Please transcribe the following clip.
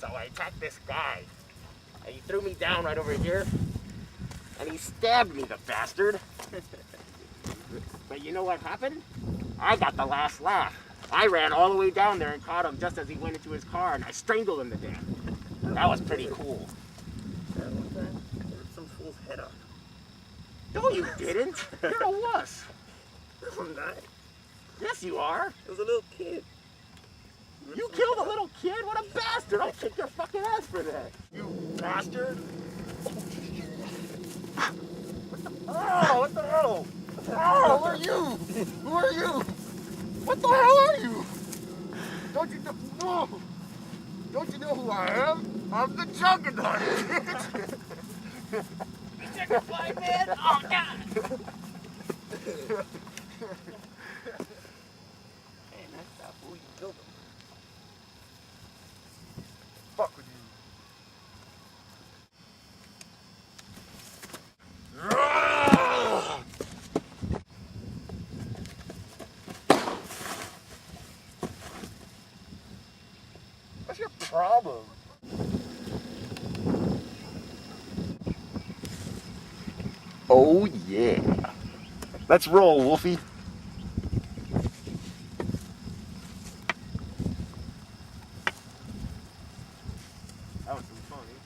So I attacked this guy. And he threw me down right over here. And he stabbed me, the bastard. But you know what happened? I got the last laugh. I ran all the way down there and caught him just as he went into his car, and I strangled him to death. That was pretty cool. Some fool's head up. No, you didn't. You're a wuss. I'm not. Yes, you are. It was a little kid. You killed a little kid? What a bastard! I'll kick your fucking ass for that. You bastard! Oh, what the hell? Oh, who are you? Who are you? What the hell are you? Don't you know? No! Don't you know who I am? I'm the Juggernaut! You took a flight, man? Oh, God! Man, that's that fool. You killed him. Fuck with you. What's your problem? Oh yeah. Let's roll, Wolfie. That was some funny.